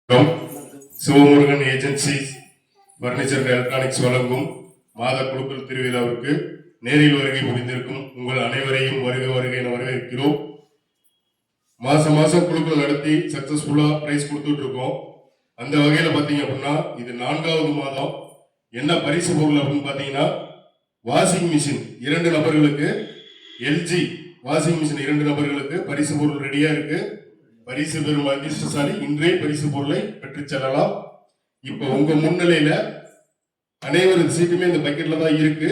Sivamurugan agency furniture electronics வழங்கும் மாத குழுக்கள் திருவிழாவிற்கு நேரில் வருகை புரிந்திருக்கும் உங்கள் அனைவரையும் வருக வருகை என வரவேற்கிறோம். மாசம் குழுக்கள் நடத்தி சக்சஸ்ஃபுல்லா பிரைஸ் கொடுத்துட்டு இருக்கோம். அந்த வகையில பாத்தீங்க அப்படின்னா இது 4வது மாதம். என்ன பரிசு பொருள் அப்படின்னு பாத்தீங்கன்னா வாஷிங் மிஷின் 2 நபர்களுக்கு, எல்ஜி வாஷிங் மிஷின் 2 நபர்களுக்கு பரிசு பொருள் ரெடியா இருக்கு. பரிசு பெறும் அதிர்ஷ்டசாலி இன்றே பரிசு பொருளை பெற்று செல்லலாம். இப்ப உங்க முன்னிலையில அனைவரது சீட்டுமே இந்த பக்கெட்ல தான் இருக்கு.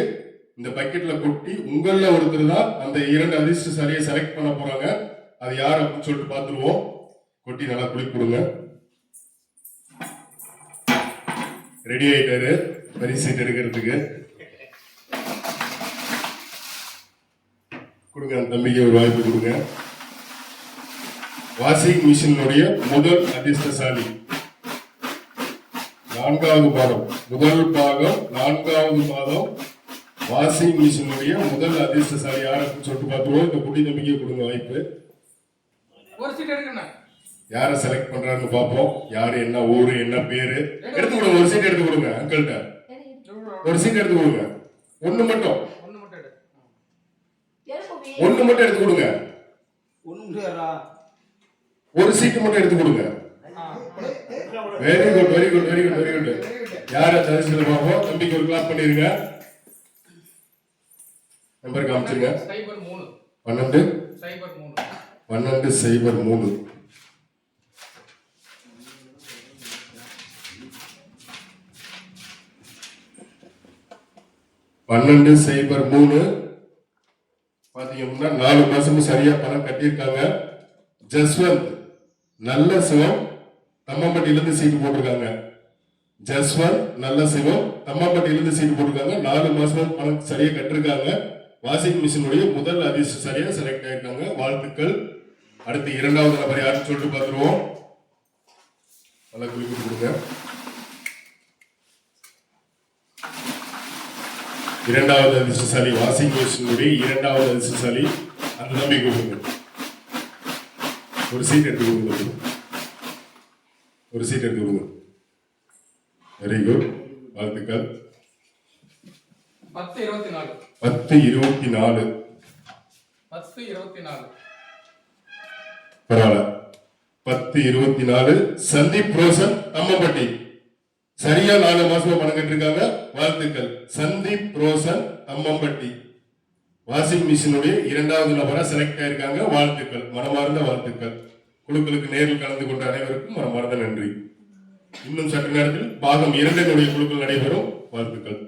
இந்த பக்கெட்ல கொட்டி உங்கள ஒருத்தர் தான் அந்த 2 அதிர்ஷ்டசாலியை செலக்ட் பண்ண போறாங்க. அது யார் அப்படின்னு சொல்லிட்டு பார்த்துருவோம். கொட்டி நல்லா குளிக்க கொடுங்க. ரெடி ஆயிட்டாரு பரிசு சீட் எடுக்கிறதுக்கு. கொடுங்க, அந்த தம்பிக்கு ஒரு வாய்ப்பு கொடுங்க. வாஷிங் மிஷினுடைய முதல் அதிர்ஷ்டசாலி 4வது பாகம், முதல் பாகம் 4வது மாதம் வாஷிங் மிஷினுடைய முதல் அதிர்ஷ்டசாலி யார் அப்படின்னு சொல்லிட்டு பார்த்துருவோம். இந்த குட்டி தம்பிக்கு கொடுங்க வாய்ப்பு. யார செலக்ட் பண்றாருன்னு பார்ப்போம். யாரு, என்ன ஊரு, என்ன பேரு, எடுத்து கொடுங்க. ஒரு சீட் எடுத்து கொடுங்க. அங்கிள்கிட்ட ஒரு சீட் எடுத்து கொடுங்க. ஒண்ணு மட்டும் எடுத்து கொடுங்க. ஒரு சீட்டு மட்டும் எடுத்து கொடுங்க. Very good, very good, very good, very good. யார தரிசன பாப்போம். தம்பிக்கு ஒரு கிளாப் பண்ணிருங்க. நம்பர் காமிச்சிருங்க. 12 1203. பாத்தீங்கன்னா 4 மாசமும் சரியா பணம் கட்டியிருக்காங்க. ஜஸ்வந்த் நல்ல சிவம் தம்மம்பட்டியிலிருந்து சீட்டு போட்டிருக்காங்க. ஜஸ்வந்த் நல்ல சிவம் தம்மம்பட்டியிலிருந்து சீட்டு போட்டிருக்காங்க. 4 மாசம் பணம் சரியா கட்டிருக்காங்க. வாஷிங் மிஷினுடைய முதல் அதிர்ஷ்டசாலியா செலக்ட் ஆயிருக்காங்க. வாழ்த்துக்கள். அடுத்து 2வது நபர் யாருன்னு சொல்லிட்டு பார்த்துருவோம். நல்லா குளிக்க கொடுங்க. 2வது அதிர்ஷ்டசாலி வாஷிங் மிஷினுடைய 2வது அதிர்ஷ்டசாலி அந்த தம்பி கொடுங்க. ஒரு சீட் எடுத்து கொடுங்க. ஒரு சீட் எடுத்து கொடுங்க. வெரி குட், வாழ்த்துக்கள். 1024 பரவாயில்ல. 1024 சந்தீப் ரோஷன் தம்மம்பட்டி. சரியா 4 மாசமா பணம் கட்டிருக்காங்க. வாழ்த்துக்கள். சந்தீப் ரோஷன் தம்மம்பட்டி வாஷிங் மிஷினுடைய 2வது நபரா செலக்ட் ஆயிருக்காங்க. வாழ்த்துக்கள், மனமார்ந்த வாழ்த்துக்கள். குழுக்களுக்கு நேரில் கலந்து கொண்ட அனைவருக்கும் மனமார்ந்த நன்றி. இன்னும் சற்று நேரத்தில் பாகம் 2 குழுக்கள் நடைபெறும். வாழ்த்துக்கள்.